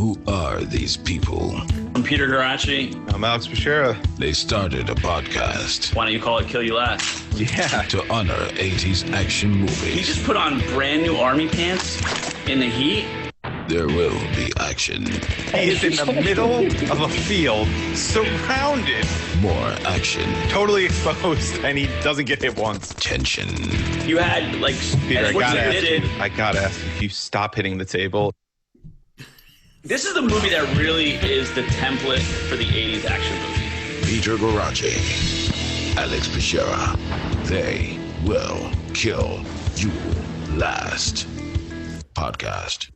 Who are these people? I'm Peter Garachi. I'm Alex Bashera. They started a podcast. Why don't you call it Kill You Last? Yeah. To honor 80s action movies. He just put on brand new army pants in the heat. There will be action. He is in the middle of a field, surrounded. More action. Totally exposed, and he doesn't get hit once. Tension. You had, like, Peter, I I gotta ask if you stop hitting the table. This is the movie that really is the template for the 80s action movie. Peter Garachi. Alex Bashera. They will kill you last. Podcast.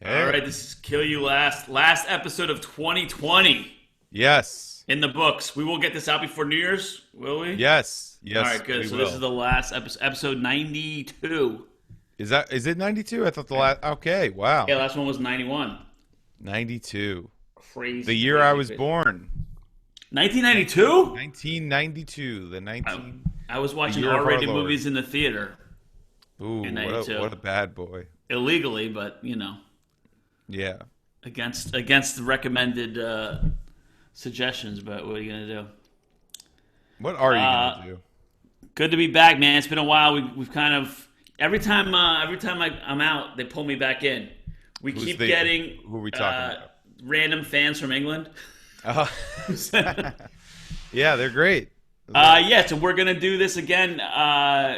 All right, this is Kill You Last. Last episode of 2020. Yes. In the books. We will get this out before New Year's, will we? Yes. All right, good. So this is the last episode 92. Is it 92? I thought the last. Okay, wow. Yeah, last one was 91. 92. Crazy. The year I was born. 1992? 1992. The 19. I was watching R-rated movies in the theater. Ooh, what a bad boy. Illegally, but you know. Yeah. Against the recommended suggestions, but what are you gonna do? What are you gonna do? Good to be back, man. It's been a while. We've kind of every time I'm out, they pull me back in. We keep getting who are we talking about? Random fans from England. Yeah, they're great. Yeah, so we're gonna do this again.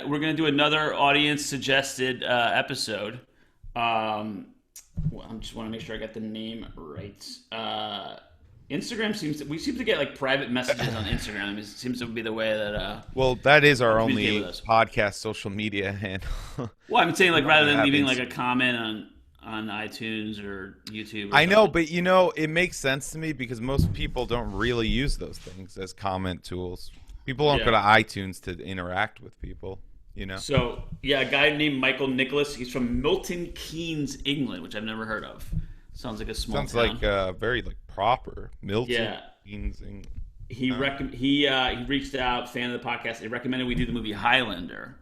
We're gonna do another audience suggested episode. I just want to make sure I got the name right. Instagram we seem to get like private messages on Instagram. It seems to be the way that. Well, that is our only podcast social media handle. Well, I'm saying like rather than leaving like a comment on iTunes or YouTube. I know, but you know, it makes sense to me because most people don't really use those things as comment tools. People don't go to iTunes to interact with people, you know? So, yeah, a guy named Michael Nicholas. He's from Milton Keynes, England, which I've never heard of. Sounds like a small town. Sounds like very like proper. Milton Keynes, England. He reached out, fan of the podcast. He recommended we do the movie Highlander.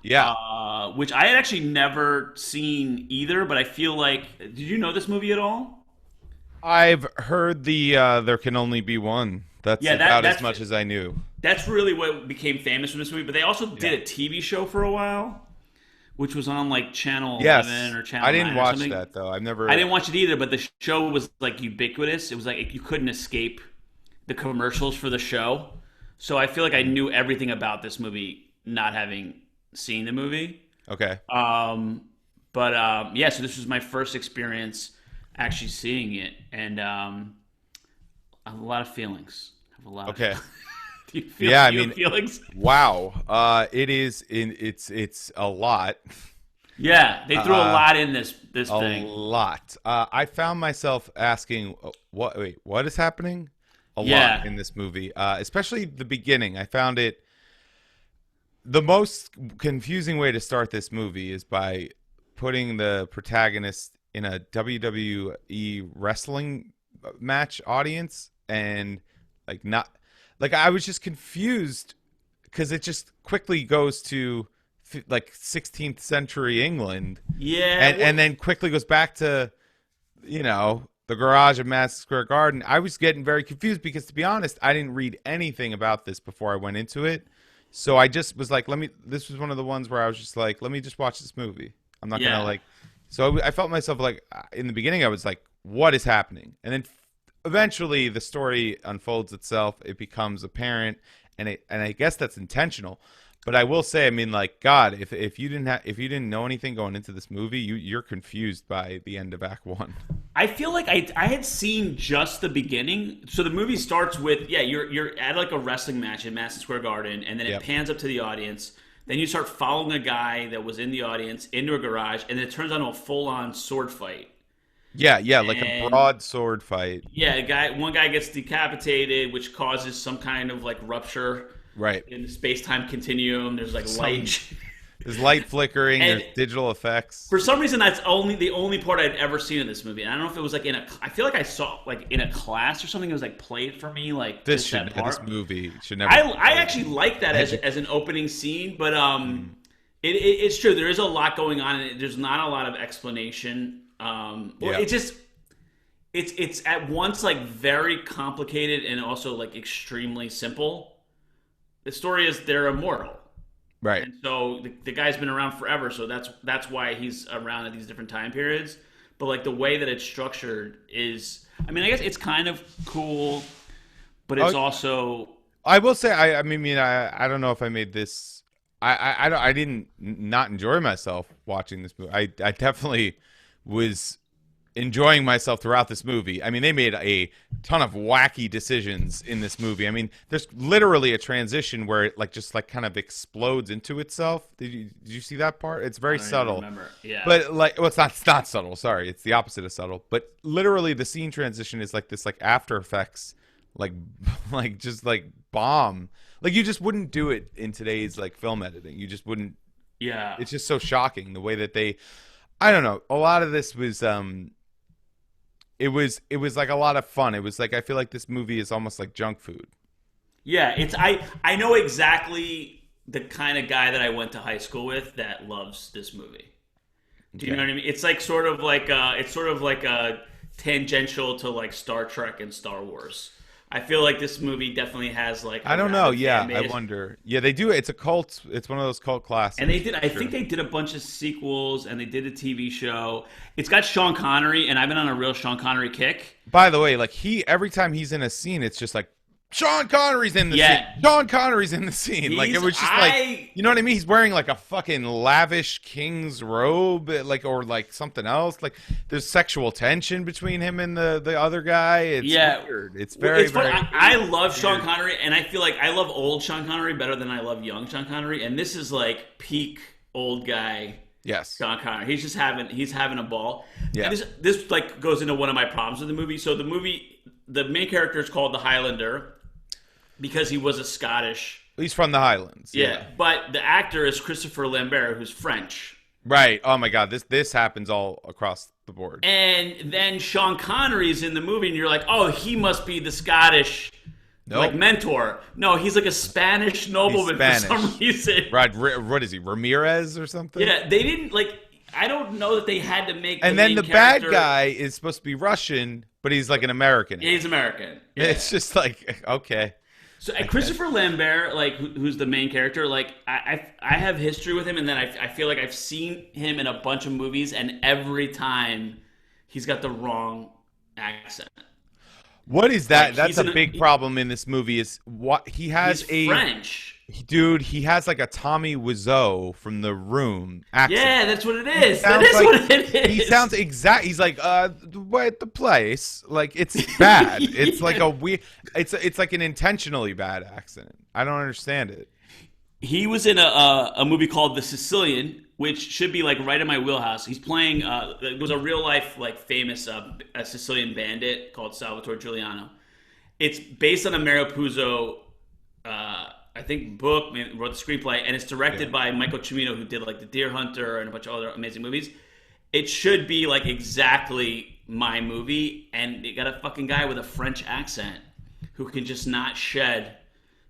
Yeah. Which I had actually never seen either, but I feel like... Did you know this movie at all? I've heard the There Can Only Be One. That's about as much as I knew. That's really what became famous from this movie. But they also did a TV show for a while, which was on like Channel 11 or Channel 9 I didn't watch something. that though. I didn't watch it either, but the show was like ubiquitous. It was like you couldn't escape the commercials for the show. So I feel like I knew everything about this movie, not having seen the movie. Okay. So this was my first experience actually seeing it, and I have a lot of feelings. Okay. Do you feel feelings? Wow. It's a lot. Yeah, they threw a lot in this thing. A lot. I found myself asking, what is happening? A lot in this movie, especially the beginning. I found it the most confusing way to start this movie is by putting the protagonist in a WWE wrestling match audience and I was just confused because it just quickly goes to like 16th century England. Yeah. And then quickly goes back to, you know, the garage of Madison Square Garden. I was getting very confused because, to be honest, I didn't read anything about this before I went into it. So I just was like, this was one of the ones where I was just like, let me just watch this movie. I'm not going to so I felt myself like, in the beginning, I was like, what is happening? And then eventually the story unfolds itself. It becomes apparent, and I guess that's intentional. But I will say, I mean, like, God, if you didn't know anything going into this movie, you're confused by the end of Act 1. I feel like I had seen just the beginning. So the movie starts with you're at like a wrestling match in Madison Square Garden, and then it pans up to the audience. Then you start following a guy that was in the audience into a garage, and then it turns on a full-on sword fight. Yeah, like a broad sword fight. Yeah, one guy gets decapitated, which causes some kind of like rupture. Right. In the space-time continuum, there's like light. There's light flickering, there's digital effects. For some reason, that's the only part I'd ever seen in this movie. And I don't know if it was like I feel like I saw like in a class or something. It was like played for me like this movie should never. I actually like that as an opening scene, but it's true. There is a lot going on, and there's not a lot of explanation. It just it's at once like very complicated and also like extremely simple. The story is they're immortal. Right. And so the guy's been around forever, so that's why he's around at these different time periods. But like the way that it's structured is, I mean, I guess it's kind of cool, but it's also. I will say, I mean, I don't know if I made this. I didn't not enjoy myself watching this movie. I definitely was enjoying myself throughout this movie. I mean, they made a ton of wacky decisions in this movie. I mean, there's literally a transition where it like just like kind of explodes into itself. Did you see that part? It's very subtle. Remember. Yeah. But like, well, it's not subtle. Sorry, it's the opposite of subtle. But literally, the scene transition is like this, like After Effects, like just like bomb. Like you just wouldn't do it in today's like film editing. You just wouldn't. Yeah. It's just so shocking the way that they. I don't know. A lot of this was It was like a lot of fun. It was like I feel like this movie is almost like junk food. Yeah, it's I know exactly the kind of guy that I went to high school with that loves this movie. Do you know what I mean? It's like sort of like a tangential to like Star Trek and Star Wars. I feel like this movie definitely has like I don't know. Yeah, I wonder. Yeah, they do. It's a cult. It's one of those cult classics. And they did. I think they did a bunch of sequels, and they did a TV show. It's got Sean Connery, and I've been on a real Sean Connery kick. By the way, like every time he's in a scene, it's just like Sean Connery's in the scene. Sean Connery's in the scene. Like it was just like, you know what I mean? He's wearing like a fucking lavish king's robe, like or like something else. Like there's sexual tension between him and the other guy. It's weird. It's very. It's funny. I love Sean Connery, and I feel like I love old Sean Connery better than I love young Sean Connery. And this is like peak old guy. Yes, Sean Connery. He's having a ball. Yeah. And this like goes into one of my problems with the movie. So the main character is called the Highlander because he was a Scottish. He's from the Highlands. Yeah. But the actor is Christopher Lambert, who's French. Right. Oh my God. This happens all across the board. And then Sean Connery's in the movie, and you're like, oh, he must be the Scottish. Nope. Like mentor. No, he's like a Spanish nobleman for some reason. Right. What is he? Ramirez or something? Yeah, they didn't like. I don't know that they had to make. And then the bad guy is supposed to be Russian, but he's like an American. Yeah, he's American. Yeah. It's just like okay. So Christopher Lambert, like who's the main character, like I have history with him, and then I feel like I've seen him in a bunch of movies, and every time he's got the wrong accent. What is that? Like, that's a big problem in this movie. Is what he has he's French. Dude, he has like a Tommy Wiseau from The Room accent. Yeah, that's what it is. That is what it is. He sounds exact. He's like, the place. Like it's bad. It's like a weird. It's like an intentionally bad accent. I don't understand it. He was in a movie called The Sicilian, which should be like right in my wheelhouse. He's playing. It was a real life like famous a Sicilian bandit called Salvatore Giuliano. It's based on a Mario Puzo, I think, book. Wrote the screenplay, and it's directed by Michael Cimino, who did like The Deer Hunter and a bunch of other amazing movies. It should be like exactly my movie, and you got a fucking guy with a French accent who can just not shed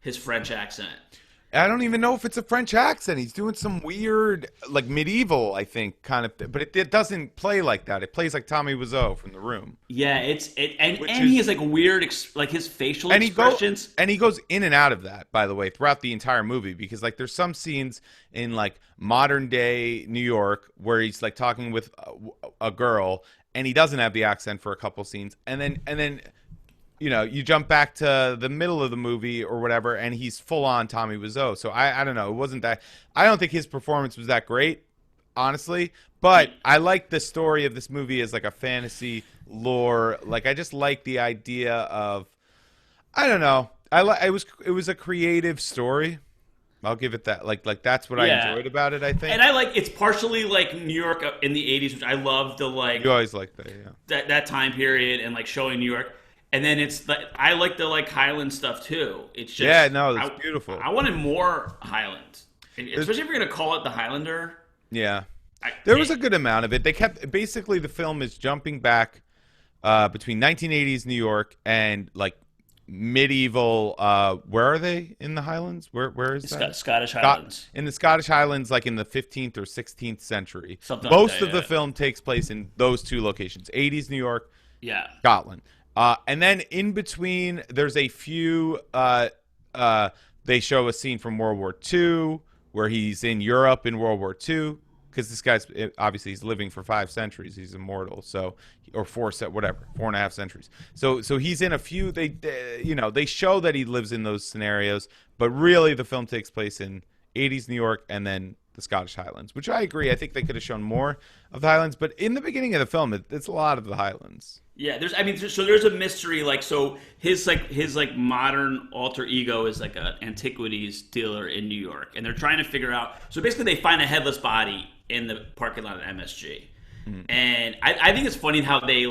his French accent. I don't even know if it's a French accent. He's doing some weird, like medieval, I think, kind of thing. But it doesn't play like that. It plays like Tommy Wiseau from The Room. Yeah, he has like weird, like his facial expressions. And he goes in and out of that, by the way, throughout the entire movie. Because like there's some scenes in like modern day New York where he's like talking with a girl, and he doesn't have the accent for a couple scenes, and then. You know, you jump back to the middle of the movie or whatever, and he's full on Tommy Wiseau. So I don't know. It wasn't that. I don't think his performance was that great, honestly. But I like the story of this movie as like a fantasy lore. Like I just like the idea of. I don't know. It was a creative story. I'll give it that. Like that's what I enjoyed about it. I think, and I like it's partially like New York in the '80s, which I love the like. You always like that, yeah. That time period and like showing New York. And then it's like I like the like Highland stuff too. It's just it's beautiful. I wanted more Highland, especially if you're gonna call it the Highlander. Yeah, there was a good amount of it. They kept basically the film is jumping back between 1980s New York and like medieval. Where are they in the Highlands? Where is that? Scottish Highlands. In the Scottish Highlands, like in the 15th or 16th century. Something Most like that, of the film takes place in those two locations: 80s New York. Yeah. Scotland. And then in between, there's a few. They show a scene from World War II where he's in Europe in World War II, because this guy's obviously he's living for 5 centuries. He's immortal. So, or whatever, 4.5 centuries. So he's in a few. They show that he lives in those scenarios, but really the film takes place in 80s New York and then the Scottish Highlands, which I agree. I think they could have shown more of the Highlands, but in the beginning of the film, it's a lot of the Highlands. Yeah, there's a mystery, like, so his modern alter ego is like an antiquities dealer in New York, and they're trying to figure out. So basically, they find a headless body in the parking lot of MSG, and I think it's funny how they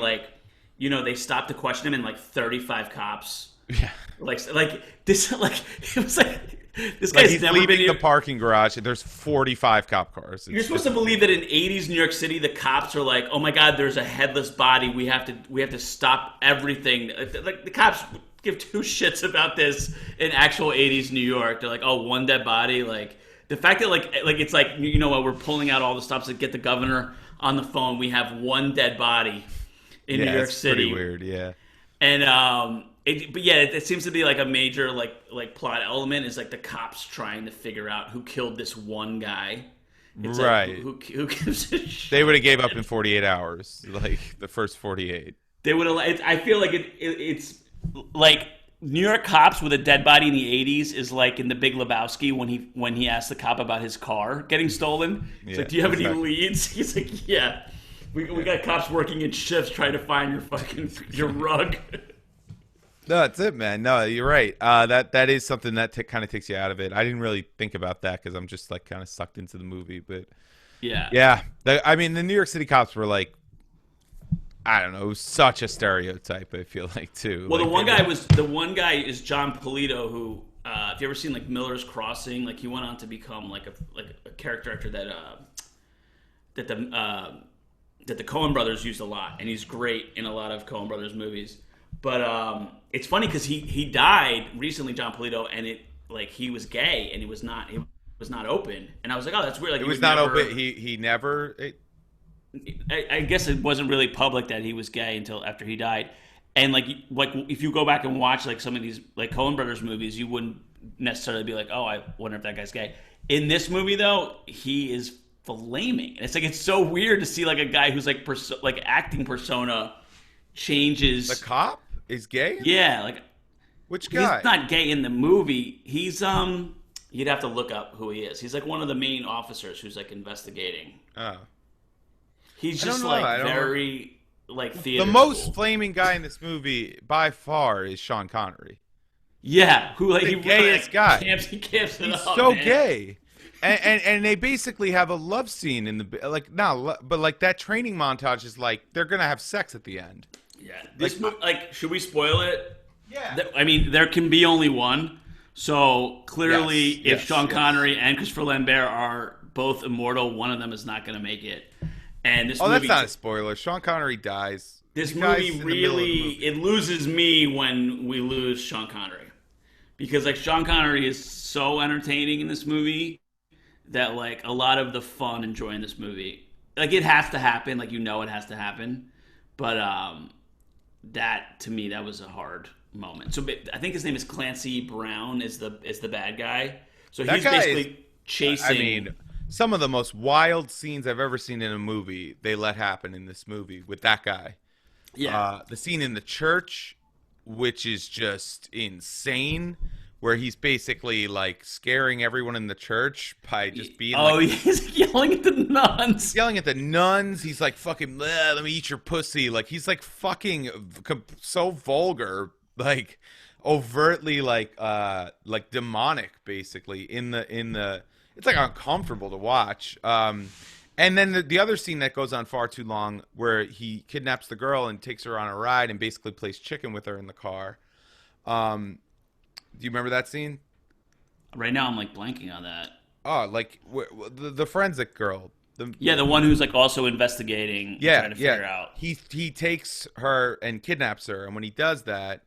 they stop to question him, and like 35 cops, Yeah, like this, like it was like this like guy's he's never leaving been the here. parking garage, and there's 45 cop cars. You're supposed to believe that in 80s New York City, the cops are like, "Oh my God, there's a headless body. We have to stop everything." Like the cops give two shits about this in actual 80s New York. They're like, "Oh, one dead body." Like the fact that like it's like what, we're pulling out all the stops to get the governor on the phone. We have one dead body in New York it's City. pretty weird, yeah. And it seems to be like a major like plot element is like the cops trying to figure out who killed this one guy. It's Right. Like, who gives a shit? They would have gave up in 48 hours, like the first 48. They would have. I feel like it's like New York cops with a dead body in the 80s is like in The Big Lebowski when he asked the cop about his car getting stolen. It's like, do you have any leads? He's like, yeah. We got cops working in shifts trying to find your rug. No, that's it, man. No, you're right. That is something that kind of takes you out of it. I didn't really think about that because I'm just like kind of sucked into the movie. But yeah. The New York City cops were like, I don't know, it was such a stereotype. I feel like too. Well, like, the one guy is John Polito, who if you ever seen like Miller's Crossing, like he went on to become like a character actor that the Coen brothers used a lot, and he's great in a lot of Coen brothers movies. But it's funny because he died recently, John Polito, and he was gay and he was not open, and I was like, oh, that's weird. Like it was not open. He never. I guess it wasn't really public that he was gay until after he died, and like if you go back and watch like some of these like Coen brothers movies, you wouldn't necessarily be like, oh, I wonder if that guy's gay. In this movie though, he is flaming. It's like it's so weird to see like a guy who's like acting persona changes. The cop is gay? Yeah, like which guy? He's not gay in the movie. He's you'd have to look up who he is. He's like one of the main officers who's like investigating. Oh. He's just like very like theater. The most flaming guy in this movie by far is Sean Connery. Yeah, who like the gayest guy. He camps it He's up, so man. gay. And they basically have a love scene in the but like that training montage is like they're gonna have sex at the end. Yeah, this should we spoil it? Yeah, I mean there can be only one. So clearly, if Sean Connery and Christopher Lambert are both immortal, one of them is not going to make it. And this movie, that's not a spoiler. Sean Connery dies. This movie really it loses me when we lose Sean Connery, because like Sean Connery is so entertaining in this movie that like a lot of the fun enjoying this movie, like it has to happen, like it has to happen, but that to me that was a hard moment. So I think his name is Clancy Brown is the bad guy. So he's basically chasing. I mean, some of the most wild scenes I've ever seen in a movie they let happen in this movie with that guy. Yeah, the scene in the church, which is just insane, where he's basically like scaring everyone in the church by just being he's yelling at the nuns. Yelling at the nuns. He's like, fucking, let me eat your pussy. Like, he's like fucking so vulgar, like overtly like demonic, basically in the it's like uncomfortable to watch. And then the other scene that goes on far too long, where he kidnaps the girl and takes her on a ride and basically plays chicken with her in the car. Do you remember that scene? Right now, I'm like blanking on that. Oh, like the forensic girl. The one who's like also investigating. Trying to figure out. He takes her and kidnaps her, and when he does that,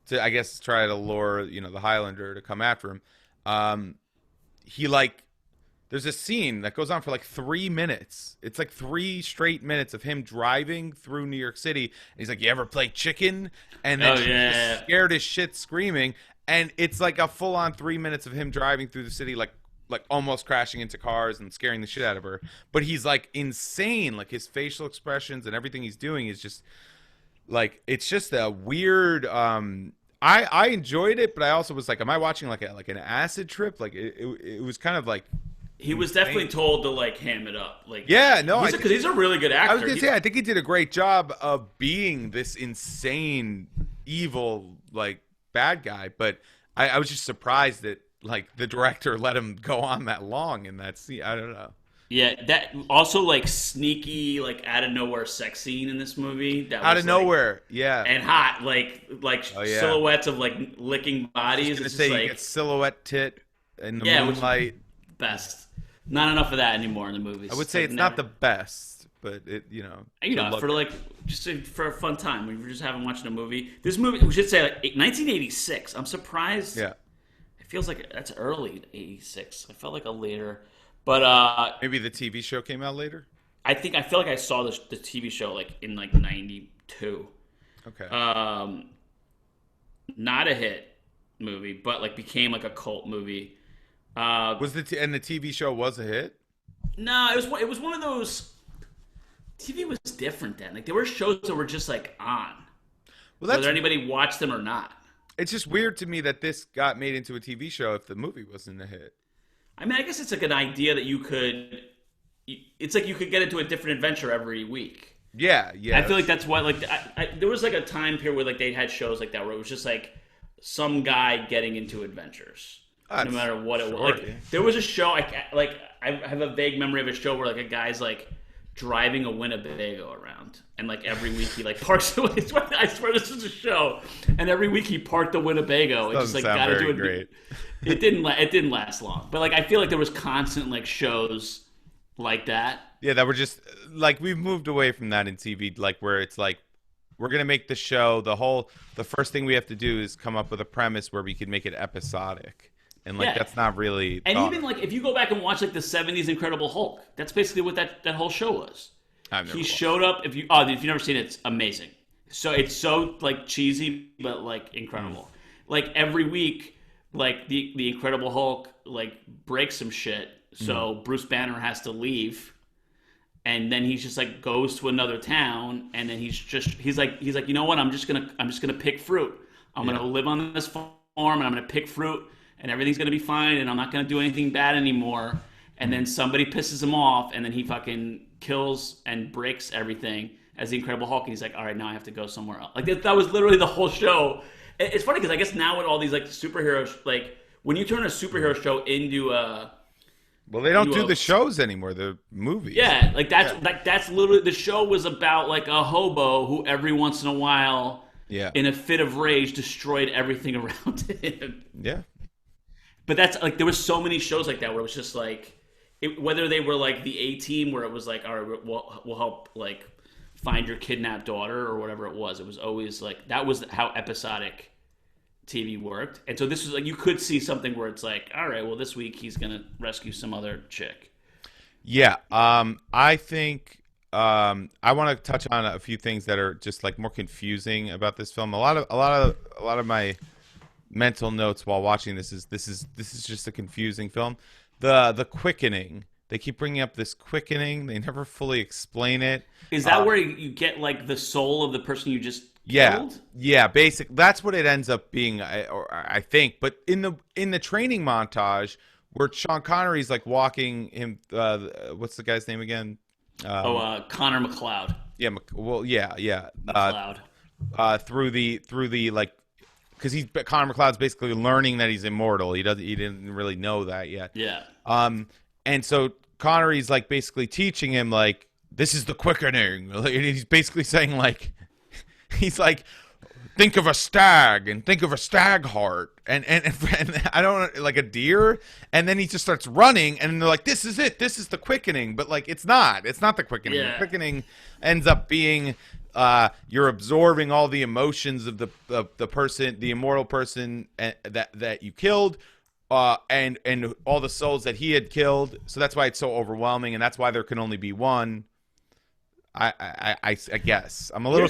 to I guess try to lure the Highlander to come after him, he like there's a scene that goes on for like 3 minutes. It's like 3 straight minutes of him driving through New York City. And he's like, "You ever play chicken?" And then she's scared as shit, screaming. And it's like a full-on 3 minutes of him driving through the city, like almost crashing into cars and scaring the shit out of her. But he's like insane. Like his facial expressions and everything he's doing is just like, it's just a weird. I enjoyed it, but I also was like, am I watching like an acid trip? Like it was kind of like. He was definitely told to like ham it up. Like, yeah, no, because he's a really good actor. I was gonna say, I think he did a great job of being this insane, evil, like bad guy. But I was just surprised that like the director let him go on that long in that scene. I don't know. Yeah, that also like sneaky, like out of nowhere sex scene in this movie. That Out was, of nowhere, yeah, and hot, like silhouettes of like licking bodies. I was gonna say, you get silhouette tit in the moonlight. Best. Not enough of that anymore in the movies. I would say it's not the best, but it, for like just for a fun time. We were just having watching a movie. This movie, we should say, like 1986. I'm surprised. Yeah, it feels like that's early 86. I felt like a later, but maybe the TV show came out later. I feel like I saw the TV show like in like 92. Okay. Not a hit movie, but like became like a cult movie. Was the TV show was a hit? No, it was one of those. TV was different then. Like there were shows that were just like on, whether anybody watched them or not. It's just weird to me that this got made into a TV show if the movie wasn't a hit. I mean, I guess it's like an idea that you could. It's like you could get into a different adventure every week. Yeah. I feel like that's why. Like, there was like a time period where like they had shows like that where it was just like some guy getting into adventures. No matter what it was. Like, there was a show, I have a vague memory of a show where like a guy's like driving a Winnebago around, and like every week he like parks the I swear this is a show, and every week he parked the Winnebago and just like got to do it. Great. It didn't last long, but like I feel like there was constant like shows like that. Yeah, that were just like, we've moved away from that in TV, like where it's like, we're gonna make the show, the first thing we have to do is come up with a premise where we can make it episodic. And like that's not really. And even like if you go back and watch like the '70s Incredible Hulk, that's basically what that whole show was. He showed up. If you've never seen it, it's amazing. So it's so like cheesy, but like incredible. Like every week, like the Incredible Hulk like breaks some shit. So Bruce Banner has to leave, and then he's just like goes to another town, and then he's like you know what? I'm just gonna pick fruit. I'm gonna live on this farm, and I'm gonna pick fruit. And everything's going to be fine, and I'm not going to do anything bad anymore. And then somebody pisses him off, and then he fucking kills and breaks everything as the Incredible Hulk. And he's like, all right, now I have to go somewhere else. Like, that was literally the whole show. It's funny because I guess now with all these, like, superheroes, like, when you turn a superhero show into a... Well, they don't do the shows anymore, the movies. Yeah, like, that's literally... The show was about, like, a hobo who every once in a while, in a fit of rage, destroyed everything around him. Yeah. But that's like there was so many shows like that where it was just like whether they were like the A-Team where it was like, all right, we'll help like find your kidnapped daughter or whatever it was. It was always like that was how episodic TV worked. And so this was like you could see something where it's like, all right, well this week he's gonna rescue some other chick. Yeah, I think I want to touch on a few things that are just like more confusing about this film. A lot of my mental notes while watching this is just a confusing film. The quickening, they keep bringing up this quickening, they never fully explain it. Is that where you get like the soul of the person you just killed? Yeah, that's what it ends up being, I think. But in the training montage where Sean Connery's like walking him, what's the guy's name again? Connor McLeod. Yeah, McLeod. Through the like, because Connor McLeod's basically learning that he's immortal. He didn't really know that yet. Yeah. And so Connery's like basically teaching him like, this is the quickening. And he's basically saying like, he's like, think of a stag and think of a stag heart and I don't know, like a deer. And then he just starts running and they're like, this is it. This is the quickening. But like, it's not the quickening. Yeah. The quickening ends up being, you're absorbing all the emotions of the person, the immortal person that you killed, and all the souls that he had killed. So that's why it's so overwhelming, and that's why there can only be one. I guess I'm a little.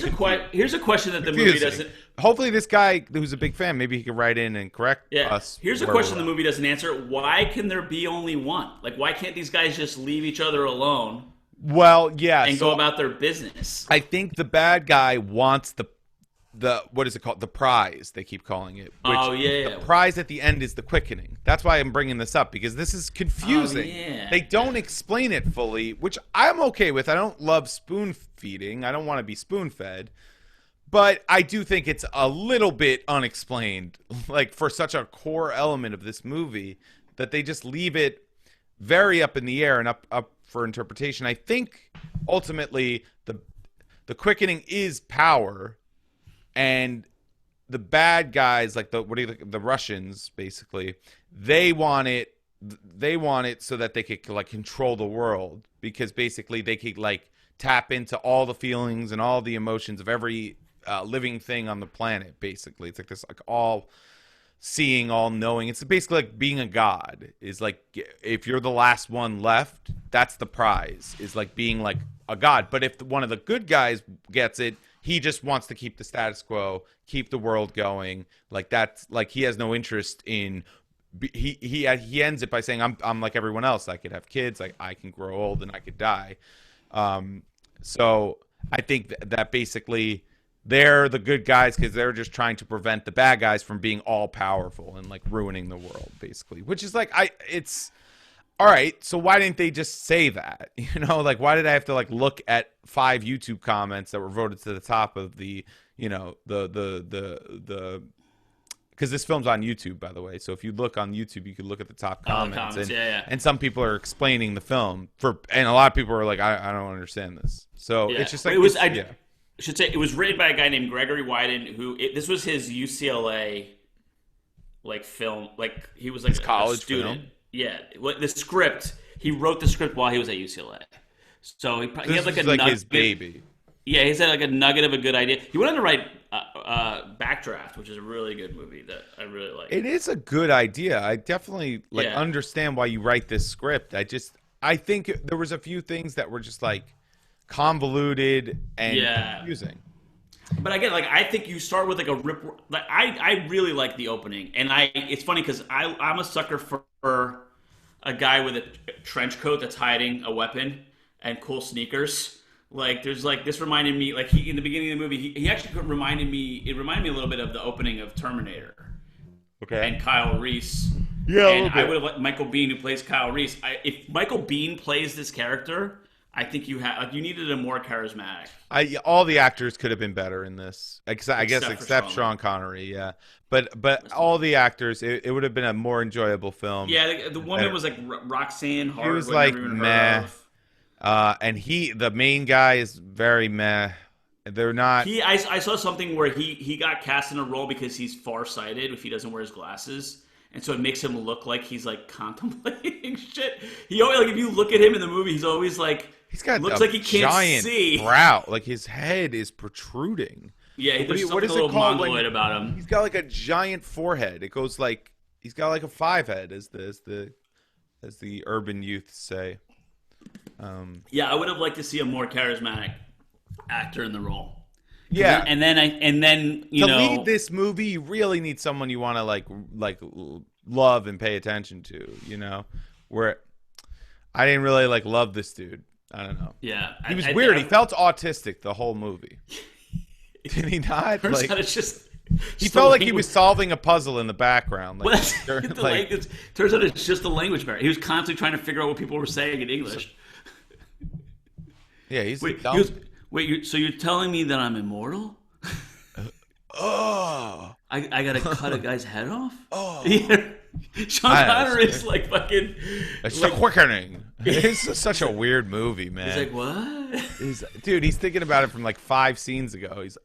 Here's a question that the movie doesn't. Hopefully, this guy who's a big fan, maybe he can write in and correct us. Here's a question the movie doesn't answer: why can there be only one? Like, why can't these guys just leave each other alone? Well, yeah, and go about their business. I think the bad guy wants the what is it called? The prize, they keep calling it. The prize at the end is the quickening. That's why I'm bringing this up, because this is confusing. They don't explain it fully, which I'm okay with. I don't love spoon feeding. I don't want to be spoon fed. But I do think it's a little bit unexplained, like for such a core element of this movie, that they just leave it very up in the air and up for interpretation. I think ultimately the quickening is power. And the bad guys, like the Russians, basically, they want it so that they could like control the world, because basically they could like tap into all the feelings and all the emotions of every living thing on the planet. Basically, it's like this like all seeing, all knowing. It's basically like being a god. Is like if you're the last one left, that's the prize. Is like being like a god. But if one of the good guys gets it, he just wants to keep the status quo, keep the world going. Like that's like he has no interest in. He ends it by saying, "I'm like everyone else. I could have kids. Like I can grow old and I could die." So I think that basically they're the good guys because they're just trying to prevent the bad guys from being all powerful and like ruining the world, basically. Which is like it's. All right, so why didn't they just say that? You know, like why did I have to like look at 5 YouTube comments that were voted to the top of the, you know, the because this film's on YouTube, by the way. So if you look on YouTube, you can look at the top comments, and some people are explaining the film and a lot of people are like, I don't understand this. So it's just like I should say it was written by a guy named Gregory Wyden, this was his UCLA like film, like he was like a college student. Film? Yeah, the script. He wrote the script while he was at UCLA, so he had like like his baby. Yeah, he's had like a nugget of a good idea. He went on to write Backdraft, which is a really good movie that I really like. It is a good idea. I definitely understand why you write this script. I think there was a few things that were just like convoluted and confusing. But again, like I think you start with like a rip. Like I really like the opening, and it's funny because I'm a sucker for a guy with a trench coat that's hiding a weapon and cool sneakers. Like there's like this reminded me like he in the beginning of the movie he actually reminded me a little bit of the opening of Terminator. Okay. And Kyle Reese. Yeah. And I would have liked Michael Biehn, who plays Kyle Reese. If Michael Biehn plays this character, I think you needed a more charismatic. All the actors could have been better in this, except Sean Connery. Yeah, but all the actors, it would have been a more enjoyable film. Yeah, the woman was like Roxanne Hart. He was like meh, and the main guy is very meh. They're not. I saw something where he got cast in a role because he's farsighted if he doesn't wear his glasses. And so it makes him look like he's like contemplating shit. He always like if you look at him in the movie, he's always like looks like he can't see. Brow, like his head is protruding. Yeah, there's something a little mongoloid about him. He's got like a giant forehead. It goes like he's got like a 5 head, as the urban youth say. Yeah, I would have liked to see a more charismatic actor in the role. Yeah, and then you know, to lead this movie, you really need someone you want to like love and pay attention to. You know, where I didn't really like love this dude. I don't know. Yeah, he was weird. He felt autistic the whole movie. Did he not? Turns out it's just. He felt like he was solving a puzzle in the background. Like, turns out it's just a language barrier. He was constantly trying to figure out what people were saying in English. Yeah, he's dumb. So you're telling me that I'm immortal? I gotta cut a guy's head off? Sean Connery is like fucking. It's the quickening. It's such a weird movie, man. He's like, what? He's thinking about it from like 5 scenes ago. He's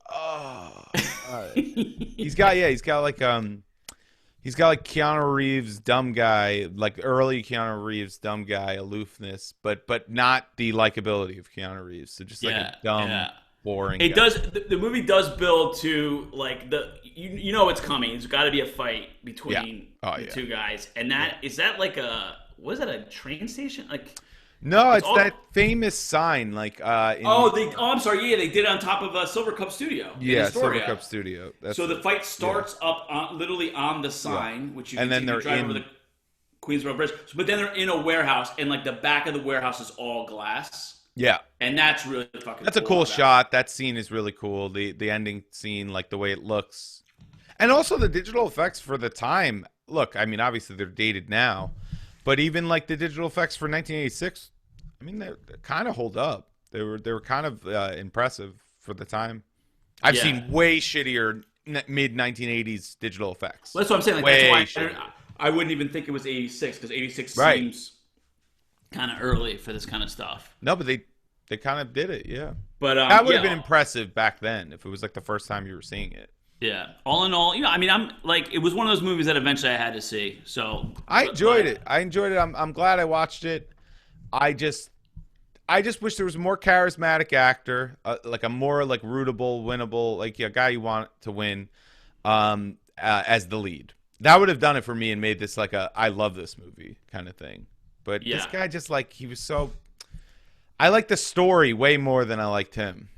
got like Keanu Reeves dumb guy, like early Keanu Reeves dumb guy aloofness, but not the likability of Keanu Reeves. So just like a dumb boring. It guy. does. The movie does build to like you know it's coming. There's got to be a fight between the two guys, and is that like a what is that, a train station? Like No, it's that famous sign, like I'm sorry. Yeah, they did it on top of Silver Cup Studio. Yeah, Silver Cup Studio. So the fight starts up literally on the sign, which you can see if you drive over the Queensboro Bridge. But then they're in a warehouse, and like the back of the warehouse is all glass. Yeah, and that's really fucking. That's a cool shot. That scene is really cool. The ending scene, like the way it looks, and also the digital effects for the time. Look, I mean, obviously they're dated now, but even like the digital effects for 1986, I mean, they kind of hold up. They were kind of impressive for the time. I've seen way shittier mid 1980s digital effects. Well, that's what I'm saying. Like, that's why I wouldn't even think it was 86 because 86 seems kind of early for this kind of stuff. No, but they kind of did it, yeah. But that would have been impressive back then if it was like the first time you were seeing it. Yeah. All in all, I mean, I'm like, it was one of those movies that eventually I had to see. So I enjoyed it. I'm glad I watched it. I just wish there was a more charismatic actor, like a more like rootable, winnable, like a guy you want to win, as the lead. That would have done it for me and made this like a I love this movie kind of thing. But this guy just like he was so. I like the story way more than I liked him.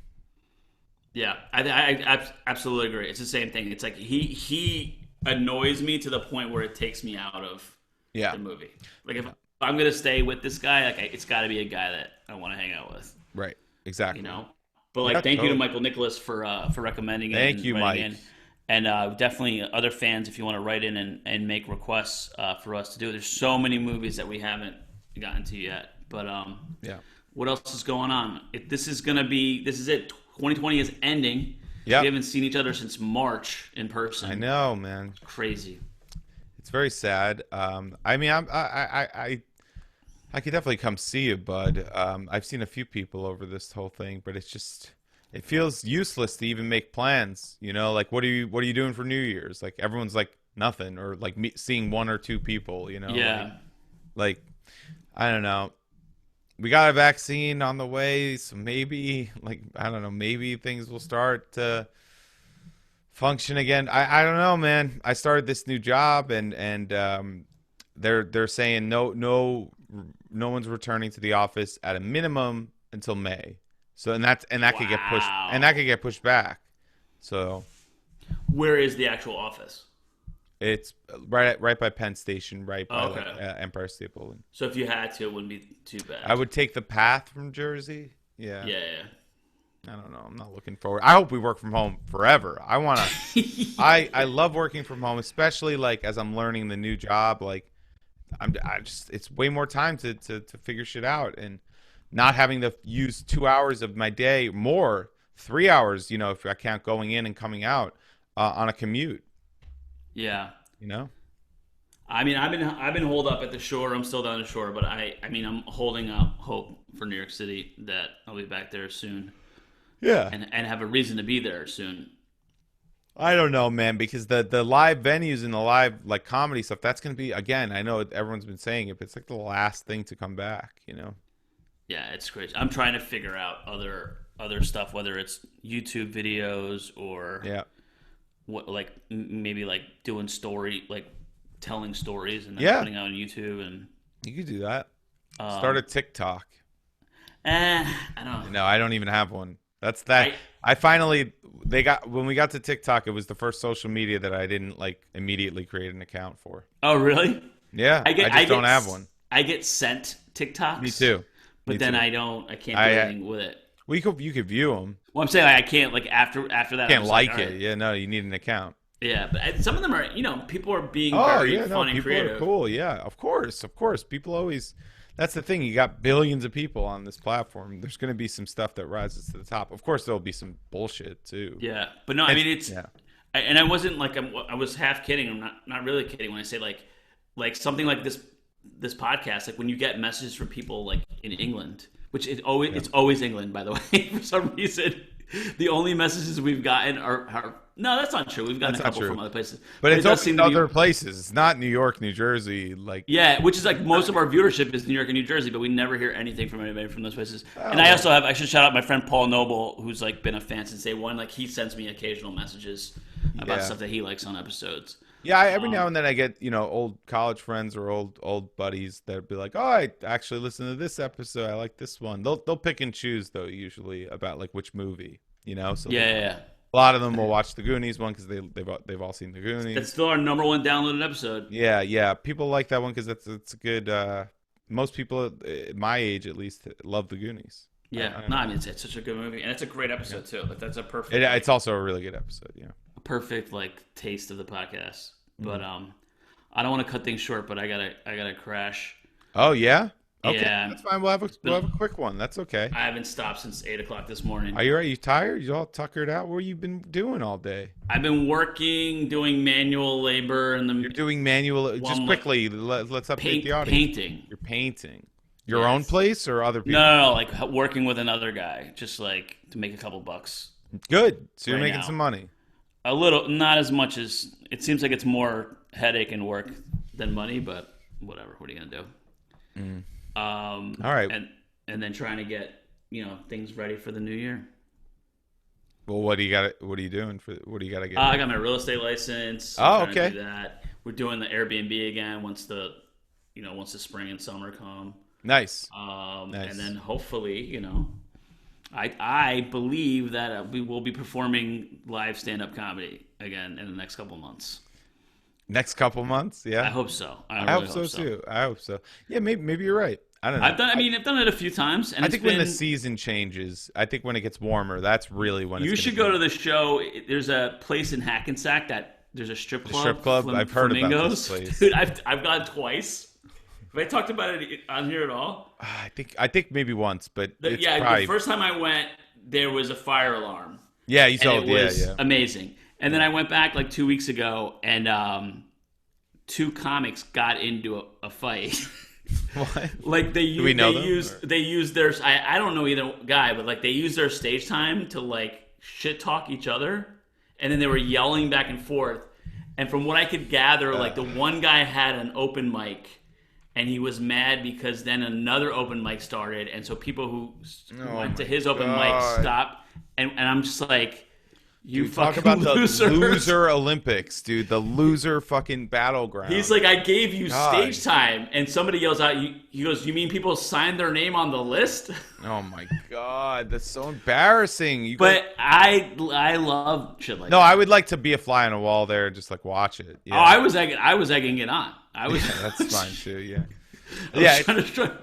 Yeah, I absolutely agree. It's the same thing. It's like he annoys me to the point where it takes me out of the movie. Like if I'm gonna stay with this guy, like it's got to be a guy that I want to hang out with. Right. Exactly. But like, thank you to Michael Nicholas for recommending it. Thank you, Mike. And definitely other fans, if you want to write in and make requests for us to do it. There's so many movies that we haven't gotten to yet. But what else is going on? This is it. 2020 is ending. Yeah. We haven't seen each other since March in person. I know, man. Crazy. It's very sad. I mean, I could definitely come see you, bud. I've seen a few people over this whole thing, but it's just it feels useless to even make plans. Like what are you doing for New Year's? Like everyone's like nothing, or like seeing one or two people. Yeah. Like I don't know. We got a vaccine on the way, so maybe, like, I don't know, maybe things will start to function again. I don't know, man. I started this new job, and they're saying no one's returning to the office at a minimum until May. So that could get pushed back. So, where is the actual office? It's right by Penn Station, right by Empire State Building. So if you had to, it wouldn't be too bad. I would take the path from Jersey. Yeah. Yeah. I don't know. I'm not looking forward. I hope we work from home forever. I want to. I love working from home, especially like as I'm learning the new job. Like, it's way more time to figure shit out, and not having to use 2 hours of my day, more 3 hours. If I count going in and coming out on a commute. Yeah. I mean, I've been holed up at the shore. I'm still down the shore, but I mean, I'm holding out hope for New York City that I'll be back there soon. Yeah. And have a reason to be there soon. I don't know, man, because the live venues and the live like comedy stuff, that's going to be, again, I know everyone's been saying it, but it's like the last thing to come back, Yeah, it's crazy. I'm trying to figure out other stuff, whether it's YouTube videos or what, like maybe like doing telling stories and then putting out on YouTube. And you could do that. Start a TikTok. I don't. No, I don't even have one. That's that. When we got to TikTok, it was the first social media that I didn't like immediately create an account for. Oh, really? Yeah, I just don't have one. I get sent TikToks. Me too. But then I can't do anything with it. Well, you could view them. Well, I'm saying I can't, like, after that. You can't like it. Right. Yeah, no, you need an account. Yeah, but some of them are, people are being very fun and creative. People are cool. Yeah, of course. People always. That's the thing. You got billions of people on this platform. There's going to be some stuff that rises to the top. Of course, there'll be some bullshit too. Yeah, but no, I mean it's. Yeah. And I wasn't like I was half kidding. I'm not really kidding when I say like something like this podcast. Like when you get messages from people like in England, which it's always England, by the way, for some reason. The only messages we've gotten are no, that's not true. We've gotten That's a not couple true. from other places, But it's it does always seem to other be. places. It's not New York, New Jersey. Like, Yeah, which is like most of our viewership is New York and New Jersey, but we never hear anything from anybody from those places. And I well. also I should shout out my friend Paul Noble, who's like been a fan since day one. Like he sends me occasional messages about Yeah. stuff that he likes on episodes. yeah, every now and then I get, old college friends or old buddies that'll be like, "Oh, I actually listened to this episode. I like this one." They'll pick and choose though, usually about like which movie, So Yeah. a lot of them will watch the Goonies one because they've all seen the Goonies. That's still our number one downloaded episode. Yeah. People like that one because it's a good. Most people my age at least love the Goonies. Yeah, no, I mean it's such a good movie, and it's a great episode too. Like that's a perfect, It's also a really good episode. Yeah. a perfect like taste of the podcast. But I don't want to cut things short, but I gotta crash. Oh yeah. Okay, Yeah. that's fine. We'll have a quick one. That's okay. I haven't stopped since 8 o'clock this morning. Are you right? You tired? You all tuckered out? What have you been doing all day? I've been working, doing manual labor, and You're doing manual. Just like, quickly, let's update the audience. painting. You're painting your own place or other people? No, like working with another guy, just like to make a couple bucks. Good. So you're Right making now. some money. A little, not as much as it seems like it's more headache and work than money, but whatever. What are you gonna do? All right. And then trying to get things ready for the new year. Well, what do you got? What are you doing for? What do you got to get? I got my real estate license. Oh, I'm trying to okay. do that. We're doing the Airbnb again once the spring and summer come. Nice. And then hopefully, I believe that we will be performing live stand-up comedy again in the next couple months. Next couple months, yeah. I hope so. I really hope so too. I hope so. Yeah, maybe you're right. I don't know. I've done it a few times, and I think when the season changes, I think when it gets warmer, that's really when you it's should go to the show. There's a place in Hackensack that there's a strip club. strip club? I've heard about this Flamingos. place. Dude, I've gone twice. Have I talked about it on here at all? I think maybe once, but it's probably The first time I went, there was a fire alarm. yeah. You And saw it was yeah. amazing. And then I went back like 2 weeks ago, and two comics got into a fight. What? Like they we know them, use their I don't know either guy, but like they use their stage time to like shit talk each other, and then they were yelling back and forth. And from what I could gather, like the one guy had an open mic, and he was mad because then another open mic started, and so people who went to his open mic stopped, and I'm just like, you Dude, talk fucking about the losers. loser Olympics, dude. The loser fucking battleground. He's like, I gave you God. stage time, and somebody yells out, he goes, you mean people signed their name on the list? oh my god, that's so embarrassing. You But I love shit like no, that. I would like to be a fly on a wall there and just like watch it. Yeah, Oh, I was egging it on. I was. that's fine too. Yeah, I was trying to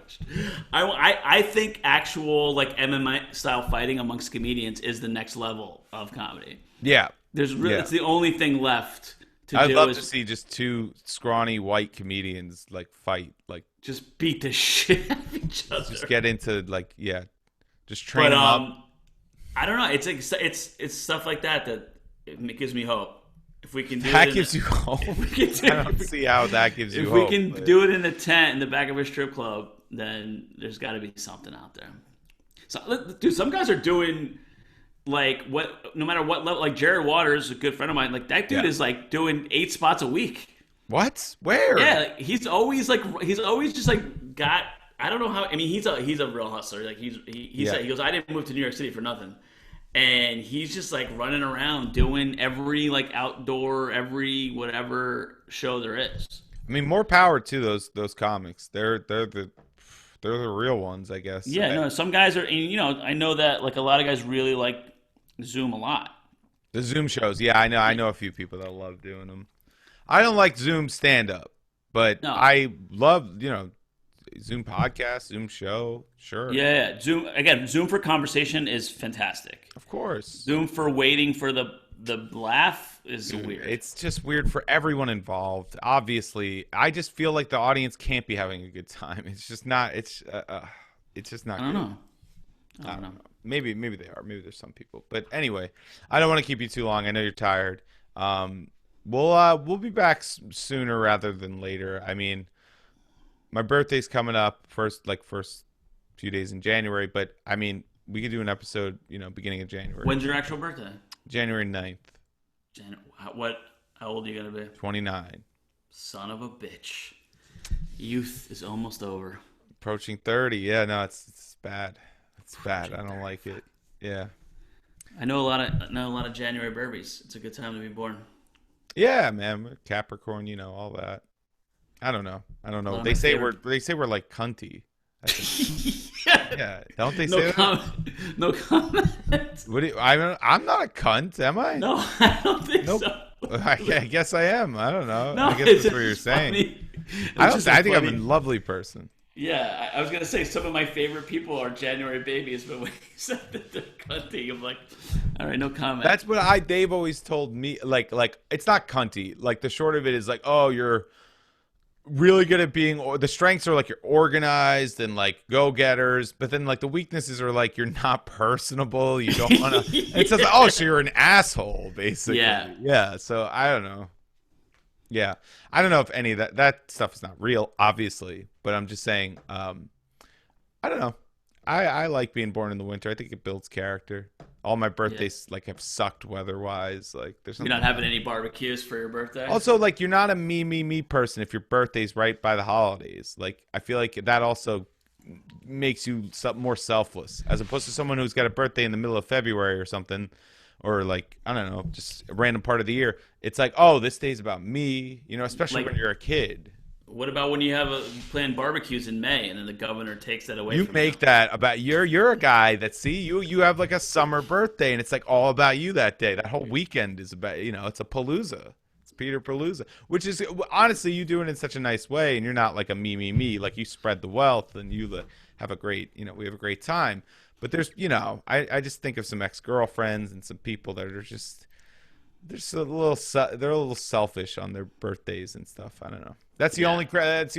I think actual like MMA style fighting amongst comedians is the next level of comedy. yeah. There's really Yeah. it's the only thing left to I'd do love is to see just two scrawny white comedians like fight, like just beat the shit out of each other. just get into like just train But them up. I don't know. It's like it's stuff like that it gives me hope. If we can do That it, gives you hope. we can do I don't see how that gives you if hope. we can but- do it in a tent in the back of a strip club, then there's got to be something out there. So, dude, some guys are doing like no matter what level. Like Jared Waters, a good friend of mine. Like that dude Yeah. is like doing 8 spots a week. What? Where? Yeah, like, he's always just like got. I don't know how. I mean, he's a real hustler. Like he said, he goes, I didn't move to New York City for nothing. And he's just like running around doing every like outdoor, every whatever show there is. I mean, more power to those comics. They're the real ones, I guess. Yeah, no, some guys are, and I know that like a lot of guys really like Zoom a lot. The Zoom shows. Yeah, I know a few people that love doing them. I don't like Zoom stand up, but No. I love, Zoom podcast, Zoom show. Sure. Yeah, Zoom for conversation is fantastic. Of course. Zoom for waiting for the laugh is weird. It's just weird for everyone involved. Obviously, I just feel like the audience can't be having a good time. It's just not. It's just not. I don't good. know. I don't know. Maybe they are. Maybe there's some people. But anyway, I don't want to keep you too long. I know you're tired. We'll be back sooner rather than later. I mean, my birthday's coming up first few days in January. But I mean, we could do an episode, beginning of January. When's your actual birthday? January 9th. How old are you gonna be? 29. Son of a bitch. Youth is almost over. Approaching 30. Yeah, no, it's bad. It's bad. I don't like it. Yeah. I know a lot of January Burbies. It's a good time to be born. Yeah, man. Capricorn, all that. I don't know. They say we're like cunty. Yeah. Don't they say that? No comment. I'm not a cunt, am I? No, I don't think so. I guess I am. I don't know. No, I guess that's what you're saying. I think I'm a lovely person. Yeah, I was gonna say some of my favorite people are January babies, but when you said that they're cunty, I'm like, all right, no comment. That's what Dave always told me. Like it's not cunty. Like the short of it is like, oh, you're really good at being. The strengths are like you're organized and like go-getters, but then like the weaknesses are like you're not personable. You don't want to. Yeah. It says, oh, so you're an asshole, basically. Yeah. So I don't know. Yeah, I don't know if any of that stuff is not real, obviously, but I'm just saying, I don't know. I like being born in the winter. I think it builds character. All my birthdays have sucked weather-wise. Like there's you're not having any barbecues for your birthday. Also, like you're not a me person if your birthday's right by the holidays. Like I feel like that also makes you more selfless, as opposed to someone who's got a birthday in the middle of February or something. Or like, I don't know, just a random part of the year. It's like, oh, this day's about me, especially when you're a kid. What about when you have planned barbecues in May and then the governor takes that away from you? You make that about you're a guy that, you have like a summer birthday and it's like all about you that day. That whole weekend is about, it's a palooza. It's Peter Palooza, which is honestly, you do it in such a nice way and you're not like a me. Like you spread the wealth and you have a great, we have a great time. But there's, I just think of some ex-girlfriends and some people that are just, they're a little selfish on their birthdays and stuff. I don't know. That's the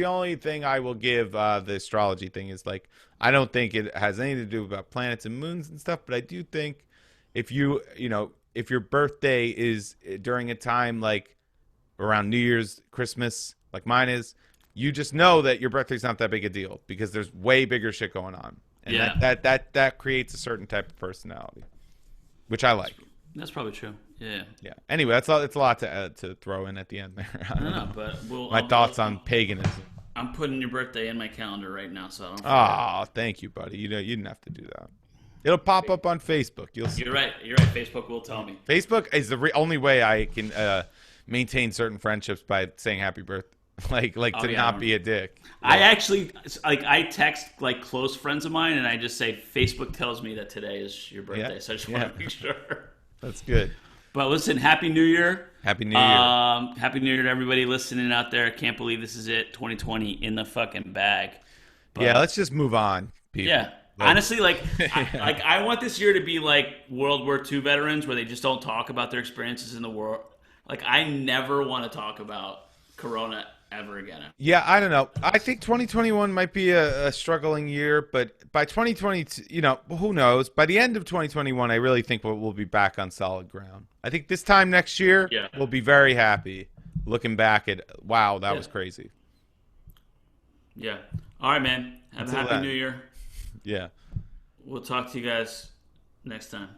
only thing I will give the astrology thing is like, I don't think it has anything to do about planets and moons and stuff. But I do think if if your birthday is during a time like around New Year's, Christmas, like mine is, you just know that your birthday's not that big a deal because there's way bigger shit going on. And that creates a certain type of personality, which I like. That's probably true. Yeah. Yeah. Anyway, it's a lot to throw in at the end there. I don't know. But my thoughts on paganism. I'm putting your birthday in my calendar right now, so I don't. Oh, thank you, buddy. You didn't have to do that. It'll pop up on Facebook. You'll see. You're right. Facebook will tell me. Facebook is the only way I can maintain certain friendships by saying happy birthday. Not be a dick. Yeah. I actually I text like close friends of mine and I just say Facebook tells me that today is your birthday, so I just want to make sure. That's good. But listen, Happy New Year. Happy New Year. Happy New Year to everybody listening out there. Can't believe this is it. 2020 in the fucking bag. But, yeah, let's just move on, people. Yeah. Honestly, I want this year to be like World War II veterans where they just don't talk about their experiences in the war. Like I never want to talk about Corona ever again. Yeah, I don't know. I think 2021 might be a struggling year, but by 2020, who knows? By the end of 2021, I really think we'll be back on solid ground. I think this time next year, we'll be very happy looking back at, wow, that was crazy. Yeah. All right, man. Have a happy New Year. Yeah. We'll talk to you guys next time.